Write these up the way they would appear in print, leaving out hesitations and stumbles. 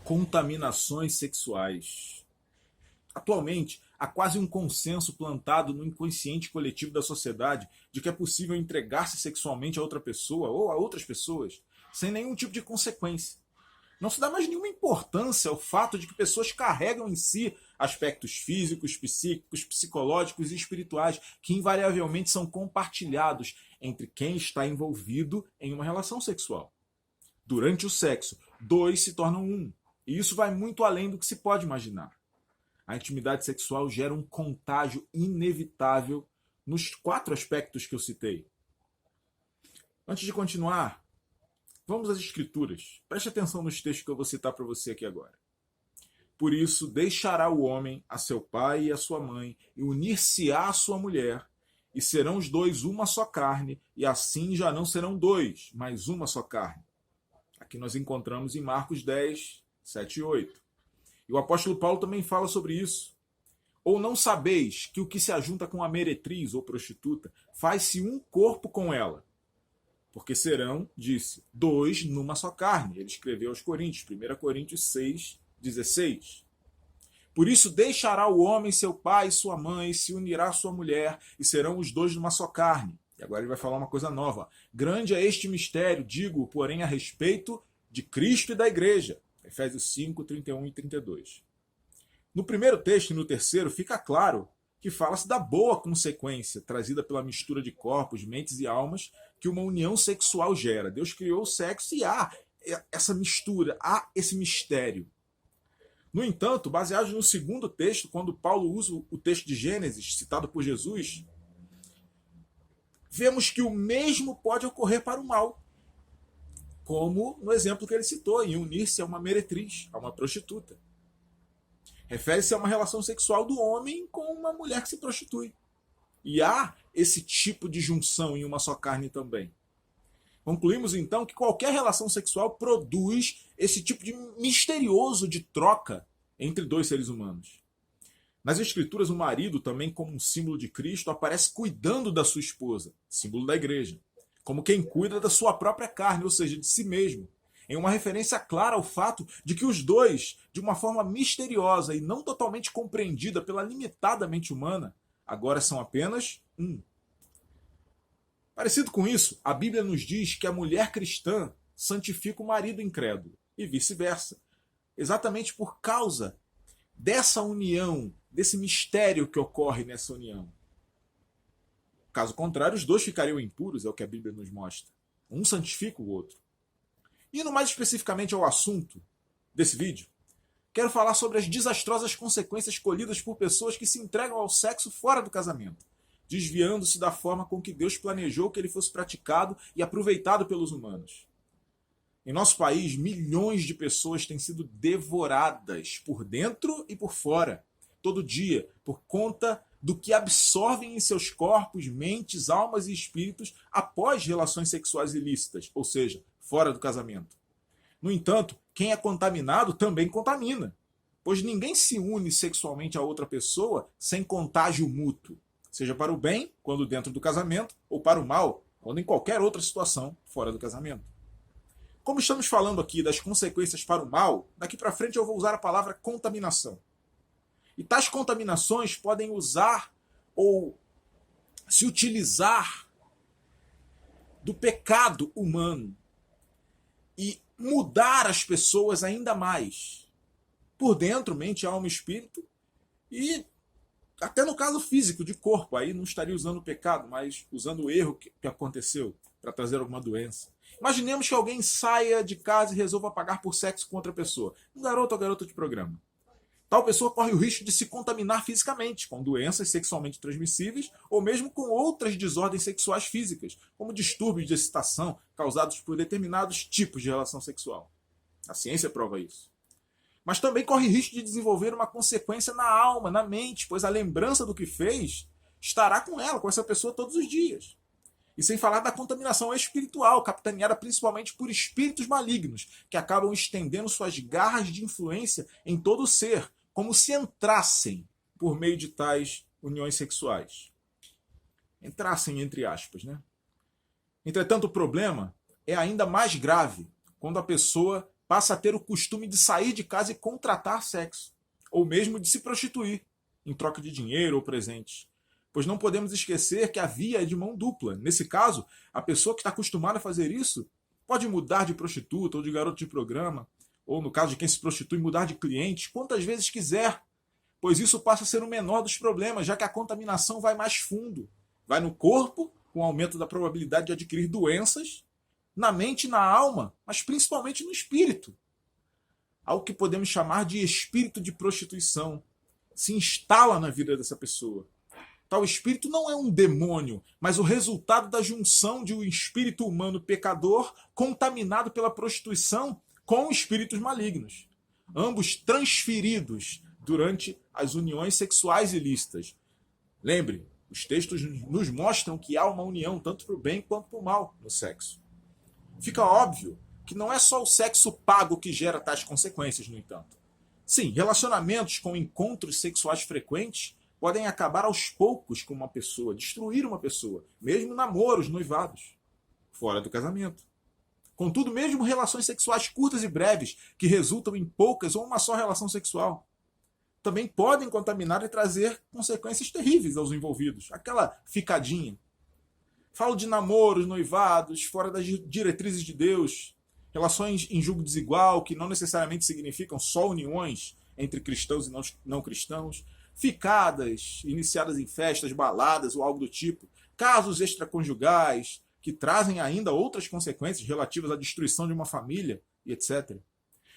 Contaminações sexuais. Atualmente, há quase um consenso plantado no inconsciente coletivo da sociedade de que é possível entregar-se sexualmente a outra pessoa ou a outras pessoas sem nenhum tipo de consequência. Não se dá mais nenhuma importância ao fato de que pessoas carregam em si aspectos físicos, psíquicos, psicológicos e espirituais que invariavelmente são compartilhados entre quem está envolvido em uma relação sexual. Durante o sexo, dois se tornam um, e isso vai muito além do que se pode imaginar. A intimidade sexual gera um contágio inevitável nos 4 aspectos que eu citei. Antes de continuar, vamos às escrituras. Preste atenção nos textos que eu vou citar para você aqui agora. Por isso, deixará o homem a seu pai e a sua mãe, e unir-se-á à sua mulher, e serão os dois uma só carne, e assim já não serão dois, mas uma só carne. Aqui nós encontramos em Marcos 10, 7 e 8. E o apóstolo Paulo também fala sobre isso. Ou não sabeis que o que se ajunta com a meretriz ou prostituta faz-se um corpo com ela? Porque serão, disse, dois numa só carne. Ele escreveu aos Coríntios, 1 Coríntios 6, 16. Por isso deixará o homem seu pai e sua mãe, e se unirá à sua mulher, e serão os dois numa só carne. E agora ele vai falar uma coisa nova. Grande é este mistério, digo, porém, a respeito de Cristo e da igreja. Efésios 5, 31 e 32. No primeiro texto e no terceiro fica claro que fala-se da boa consequência trazida pela mistura de corpos, mentes e almas que uma união sexual gera. Deus criou o sexo e há essa mistura, há esse mistério. No entanto, baseado no segundo texto, quando Paulo usa o texto de Gênesis, citado por Jesus, vemos que o mesmo pode ocorrer para o mal. Como no exemplo que ele citou, em unir-se a uma meretriz, a uma prostituta. Refere-se a uma relação sexual do homem com uma mulher que se prostitui. E há esse tipo de junção em uma só carne também. Concluímos então que qualquer relação sexual produz esse tipo de misterioso de troca entre dois seres humanos. Nas Escrituras, o marido, também como um símbolo de Cristo, aparece cuidando da sua esposa, símbolo da igreja, como quem cuida da sua própria carne, ou seja, de si mesmo, em uma referência clara ao fato de que os dois, de uma forma misteriosa e não totalmente compreendida pela limitada mente humana, agora são apenas um. Parecido com isso, a Bíblia nos diz que a mulher cristã santifica o marido incrédulo, e vice-versa, exatamente por causa dessa união, desse mistério que ocorre nessa união. Caso contrário, os dois ficariam impuros, é o que a Bíblia nos mostra. Um santifica o outro. Indo mais especificamente ao assunto desse vídeo, quero falar sobre as desastrosas consequências colhidas por pessoas que se entregam ao sexo fora do casamento, desviando-se da forma com que Deus planejou que ele fosse praticado e aproveitado pelos humanos. Em nosso país, milhões de pessoas têm sido devoradas por dentro e por fora, todo dia, por conta do que absorvem em seus corpos, mentes, almas e espíritos após relações sexuais ilícitas, ou seja, fora do casamento. No entanto, quem é contaminado também contamina, pois ninguém se une sexualmente a outra pessoa sem contágio mútuo, seja para o bem, quando dentro do casamento, ou para o mal, quando em qualquer outra situação fora do casamento. Como estamos falando aqui das consequências para o mal, daqui para frente eu vou usar a palavra contaminação. E tais contaminações podem usar ou se utilizar do pecado humano e mudar as pessoas ainda mais. Por dentro, mente, alma e espírito, e até no caso físico, de corpo. Aí não estaria usando o pecado, mas usando o erro que aconteceu para trazer alguma doença. Imaginemos que alguém saia de casa e resolva pagar por sexo com outra pessoa. Um garoto ou garota de programa. Tal pessoa corre o risco de se contaminar fisicamente, com doenças sexualmente transmissíveis ou mesmo com outras desordens sexuais físicas, como distúrbios de excitação causados por determinados tipos de relação sexual. A ciência prova isso. Mas também corre risco de desenvolver uma consequência na alma, na mente, pois a lembrança do que fez estará com ela, com essa pessoa todos os dias. E sem falar da contaminação espiritual, capitaneada principalmente por espíritos malignos, que acabam estendendo suas garras de influência em todo o ser, como se entrassem por meio de tais uniões sexuais. Entrassem entre aspas, né? Entretanto, o problema é ainda mais grave quando a pessoa passa a ter o costume de sair de casa e contratar sexo, ou mesmo de se prostituir, em troca de dinheiro ou presentes. Pois não podemos esquecer que a via é de mão dupla. Nesse caso, a pessoa que está acostumada a fazer isso pode mudar de prostituta ou de garoto de programa, ou no caso de quem se prostitui, mudar de cliente quantas vezes quiser, pois isso passa a ser o menor dos problemas, já que a contaminação vai mais fundo. Vai no corpo, com o aumento da probabilidade de adquirir doenças, na mente e na alma, mas principalmente no espírito. Algo que podemos chamar de espírito de prostituição se instala na vida dessa pessoa. Tal espírito não é um demônio, mas o resultado da junção de um espírito humano pecador contaminado pela prostituição com espíritos malignos, ambos transferidos durante as uniões sexuais ilícitas. Lembre, os textos nos mostram que há uma união tanto para o bem quanto para o mal no sexo. Fica óbvio que não é só o sexo pago que gera tais consequências, no entanto. Sim, relacionamentos com encontros sexuais frequentes podem acabar aos poucos com uma pessoa, destruir uma pessoa, mesmo namoros, noivados, fora do casamento. Contudo, mesmo relações sexuais curtas e breves, que resultam em poucas ou uma só relação sexual, também podem contaminar e trazer consequências terríveis aos envolvidos. Aquela ficadinha. Falo de namoros, noivados, fora das diretrizes de Deus, relações em julgo desigual, que não necessariamente significam só uniões entre cristãos e não cristãos, ficadas, iniciadas em festas, baladas ou algo do tipo, casos extraconjugais, que trazem ainda outras consequências relativas à destruição de uma família e etc.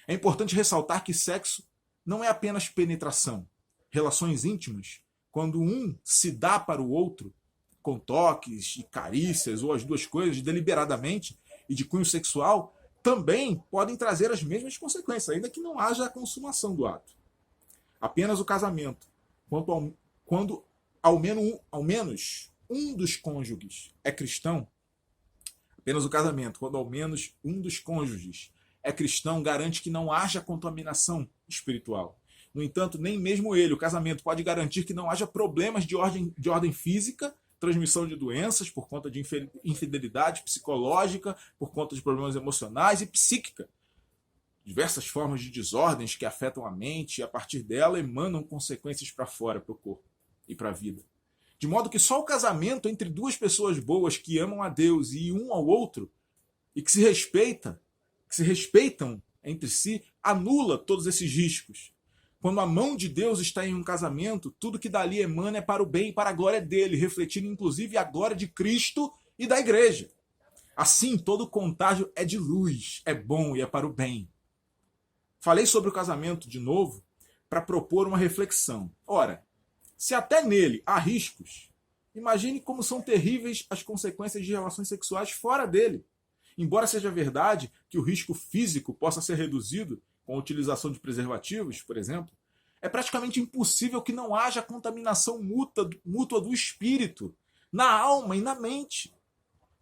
É importante ressaltar que sexo não é apenas penetração. Relações íntimas, quando um se dá para o outro, com toques e carícias, ou as duas coisas, deliberadamente e de cunho sexual, também podem trazer as mesmas consequências, ainda que não haja a consumação do ato. Apenas o casamento, quando ao menos um dos cônjuges é cristão, apenas o casamento, quando ao menos um dos cônjuges é cristão, garante que não haja contaminação espiritual. No entanto, nem mesmo ele, o casamento, pode garantir que não haja problemas de ordem física, transmissão de doenças por conta de infidelidade psicológica, por conta de problemas emocionais e psíquica. Diversas formas de desordens que afetam a mente e, a partir dela, emanam consequências para fora, para o corpo e para a vida. De modo que só o casamento entre duas pessoas boas que amam a Deus e um ao outro, e que se respeitam entre si, anula todos esses riscos. Quando a mão de Deus está em um casamento, tudo que dali emana é para o bem e para a glória dele, refletindo inclusive a glória de Cristo e da igreja. Assim, todo contágio é de luz, é bom e é para o bem. Falei sobre o casamento de novo para propor uma reflexão. Ora, se até nele há riscos, imagine como são terríveis as consequências de relações sexuais fora dele. Embora seja verdade que o risco físico possa ser reduzido com a utilização de preservativos, por exemplo, é praticamente impossível que não haja contaminação mútua do espírito, na alma e na mente.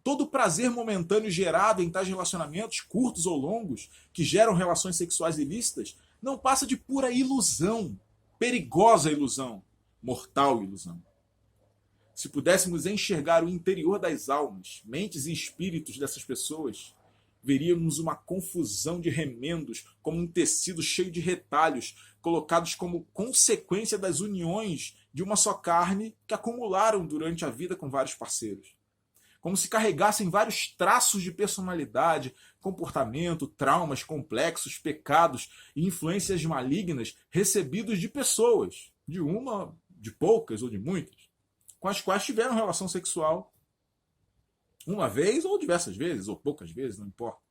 Todo o prazer momentâneo gerado em tais relacionamentos, curtos ou longos, que geram relações sexuais ilícitas, não passa de pura ilusão, perigosa ilusão, mortal ilusão. Se pudéssemos enxergar o interior das almas, mentes e espíritos dessas pessoas, veríamos uma confusão de remendos, como um tecido cheio de retalhos, colocados como consequência das uniões de uma só carne que acumularam durante a vida com vários parceiros. Como se carregassem vários traços de personalidade, comportamento, traumas complexos, pecados e influências malignas recebidos de pessoas, de uma, de poucas ou de muitas, com as quais tiveram relação sexual uma vez ou diversas vezes, ou poucas vezes, não importa.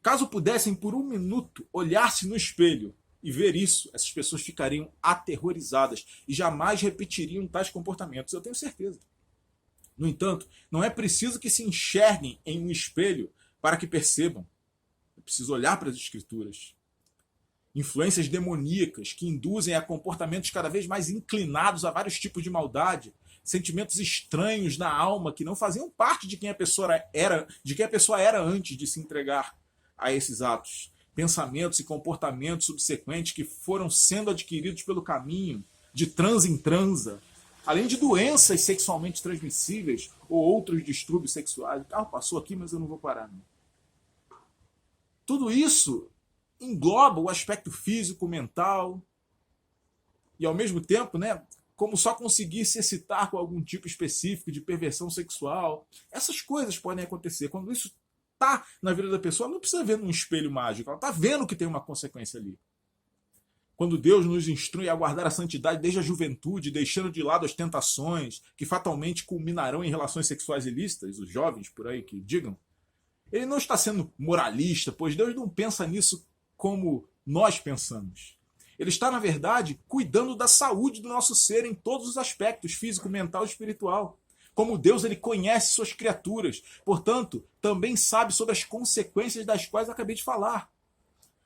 Caso pudessem por um minuto olhar-se no espelho e ver isso, essas pessoas ficariam aterrorizadas e jamais repetiriam tais comportamentos, eu tenho certeza. No entanto, não é preciso que se enxerguem em um espelho para que percebam. É preciso olhar para as Escrituras. Influências demoníacas que induzem a comportamentos cada vez mais inclinados a vários tipos de maldade, sentimentos estranhos na alma que não faziam parte de quem a pessoa era antes de se entregar a esses atos. Pensamentos e comportamentos subsequentes que foram sendo adquiridos pelo caminho, de transa em transa, além de doenças sexualmente transmissíveis ou outros distúrbios sexuais. O carro passou aqui, mas eu não vou parar. Não. Tudo isso engloba o aspecto físico, mental, e ao mesmo tempo, né, como só conseguir se excitar com algum tipo específico de perversão sexual. Essas coisas podem acontecer. Quando isso está na vida da pessoa, não precisa ver num espelho mágico, ela está vendo que tem uma consequência ali. Quando Deus nos instrui a guardar a santidade desde a juventude, deixando de lado as tentações que fatalmente culminarão em relações sexuais ilícitas, os jovens por aí que digam, ele não está sendo moralista, pois Deus não pensa nisso como nós pensamos. Ele está, na verdade, cuidando da saúde do nosso ser em todos os aspectos, físico, mental e espiritual. Como Deus, ele conhece suas criaturas, portanto, também sabe sobre as consequências das quais acabei de falar.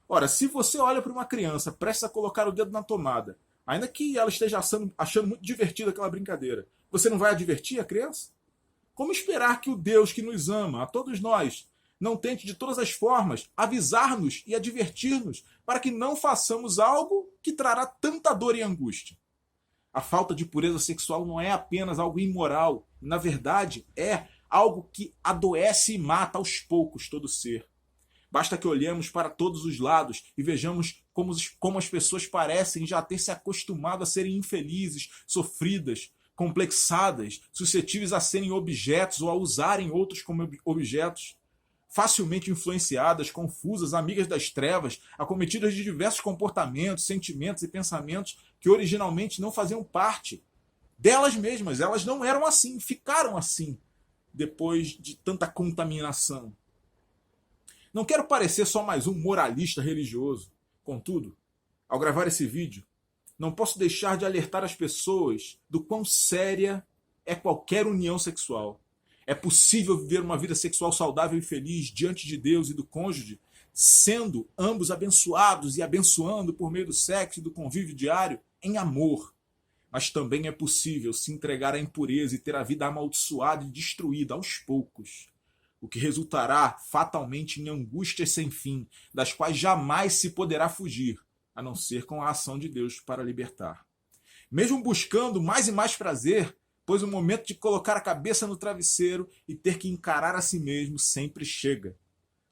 Ora, se você olha para uma criança prestes a colocar o dedo na tomada, ainda que ela esteja achando muito divertida aquela brincadeira, você não vai advertir a criança? Como esperar que o Deus que nos ama, a todos nós, não tente de todas as formas avisar-nos e advertir-nos para que não façamos algo que trará tanta dor e angústia? A falta de pureza sexual não é apenas algo imoral, na verdade é algo que adoece e mata aos poucos todo ser. Basta que olhemos para todos os lados e vejamos como as pessoas parecem já ter se acostumado a serem infelizes, sofridas, complexadas, suscetíveis a serem objetos ou a usarem outros como objetos. Facilmente influenciadas, confusas, amigas das trevas, acometidas de diversos comportamentos, sentimentos e pensamentos que originalmente não faziam parte delas mesmas. Elas não eram assim, ficaram assim depois de tanta contaminação. Não quero parecer só mais um moralista religioso. Contudo, ao gravar esse vídeo, não posso deixar de alertar as pessoas do quão séria é qualquer união sexual. É possível viver uma vida sexual saudável e feliz diante de Deus e do cônjuge, sendo ambos abençoados e abençoando por meio do sexo e do convívio diário em amor. Mas também é possível se entregar à impureza e ter a vida amaldiçoada e destruída aos poucos, o que resultará fatalmente em angústias sem fim, das quais jamais se poderá fugir, a não ser com a ação de Deus para libertar. Mesmo buscando mais e mais prazer, pois o momento de colocar a cabeça no travesseiro e ter que encarar a si mesmo sempre chega.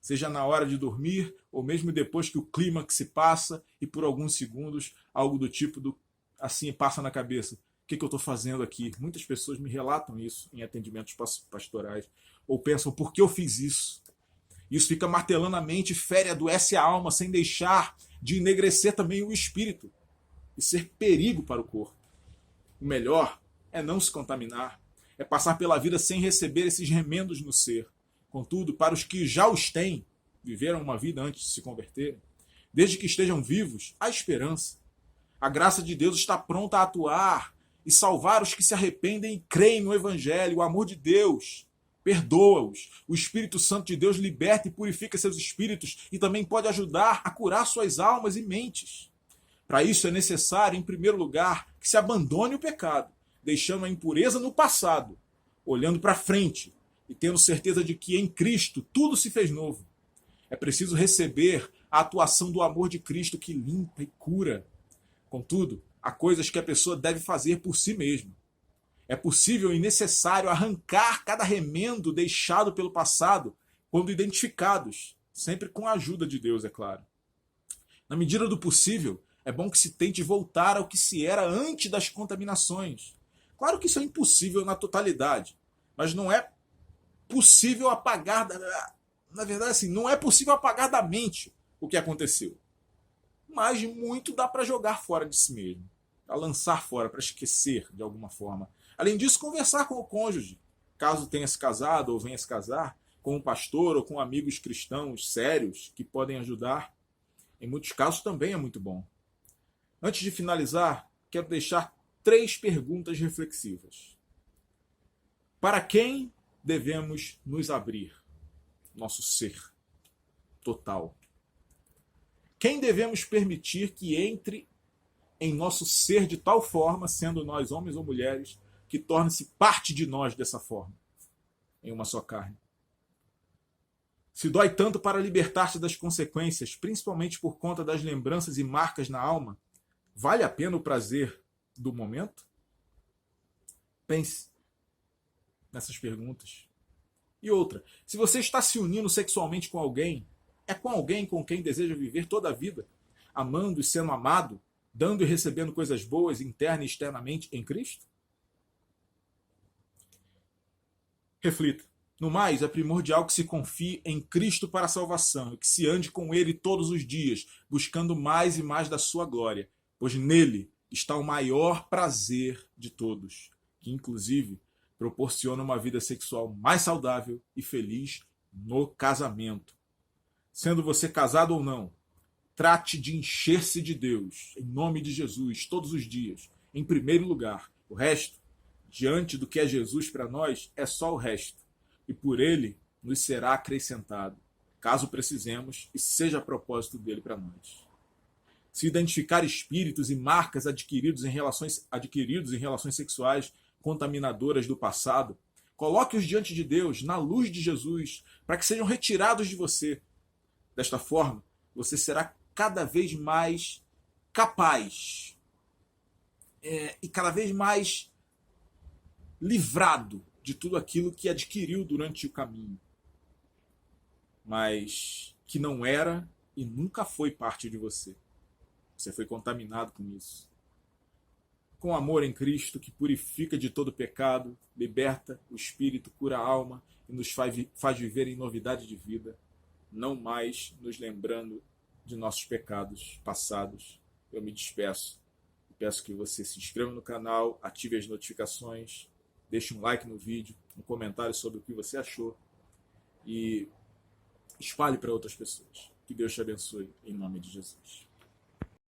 Seja na hora de dormir, ou mesmo depois que o clímax se passa e por alguns segundos, algo do tipo assim passa na cabeça. O que eu estou fazendo aqui? Muitas pessoas me relatam isso em atendimentos pastorais. Ou pensam, por que eu fiz isso? Isso fica martelando a mente, fere, adoece a alma, sem deixar de enegrecer também o espírito e ser perigo para o corpo. O melhor é não se contaminar, é passar pela vida sem receber esses remendos no ser. Contudo, para os que já os têm, viveram uma vida antes de se converterem, desde que estejam vivos, há esperança. A graça de Deus está pronta a atuar e salvar os que se arrependem e creem no Evangelho. O amor de Deus perdoa-os. O Espírito Santo de Deus liberta e purifica seus espíritos e também pode ajudar a curar suas almas e mentes. Para isso é necessário, em primeiro lugar, que se abandone o pecado, deixando a impureza no passado, olhando para frente e tendo certeza de que em Cristo tudo se fez novo. É preciso receber a atuação do amor de Cristo que limpa e cura. Contudo, há coisas que a pessoa deve fazer por si mesma. É possível e necessário arrancar cada remendo deixado pelo passado quando identificados, sempre com a ajuda de Deus, é claro. Na medida do possível, é bom que se tente voltar ao que se era antes das contaminações. Claro que isso é impossível na totalidade, mas não é possível apagar, na verdade assim, não é possível apagar da mente o que aconteceu. Mas muito dá para jogar fora de si mesmo, para lançar fora, para esquecer de alguma forma. Além disso, conversar com o cônjuge, caso tenha se casado ou venha se casar, com um pastor ou com amigos cristãos sérios que podem ajudar. Em muitos casos também é muito bom. Antes de finalizar, quero deixar 3 perguntas reflexivas. Para quem devemos nos abrir? Nosso ser total. Quem devemos permitir que entre em nosso ser de tal forma, sendo nós homens ou mulheres, que torne-se parte de nós dessa forma, em uma só carne? Se dói tanto para libertar-se das consequências, principalmente por conta das lembranças e marcas na alma, vale a pena o prazer do momento? Pense nessas perguntas. E outra, se você está se unindo sexualmente com alguém, É com alguém com quem deseja viver toda a vida, amando e sendo amado, dando e recebendo coisas boas interna e externamente em Cristo? Reflita. No mais, é primordial que se confie em Cristo para a salvação e que se ande com Ele todos os dias, buscando mais e mais da sua glória, pois nele está o maior prazer de todos, que inclusive proporciona uma vida sexual mais saudável e feliz no casamento. Sendo você casado ou não, trate de encher-se de Deus, em nome de Jesus, todos os dias, em primeiro lugar. O resto, diante do que é Jesus para nós, é só o resto. E por ele nos será acrescentado, caso precisemos e seja a propósito dele para nós. Se identificar espíritos e marcas adquiridos em relações sexuais contaminadoras do passado, coloque-os diante de Deus, na luz de Jesus, para que sejam retirados de você. Desta forma, você será cada vez mais capaz e cada vez mais livrado de tudo aquilo que adquiriu durante o caminho, mas que não era e nunca foi parte de você. Você foi contaminado com isso. Com amor em Cristo, que purifica de todo pecado, liberta o espírito, cura a alma e nos faz viver em novidade de vida, não mais nos lembrando de nossos pecados passados. Eu me despeço e peço que você se inscreva no canal, ative as notificações, deixe um like no vídeo, um comentário sobre o que você achou e espalhe para outras pessoas. Que Deus te abençoe, em nome de Jesus.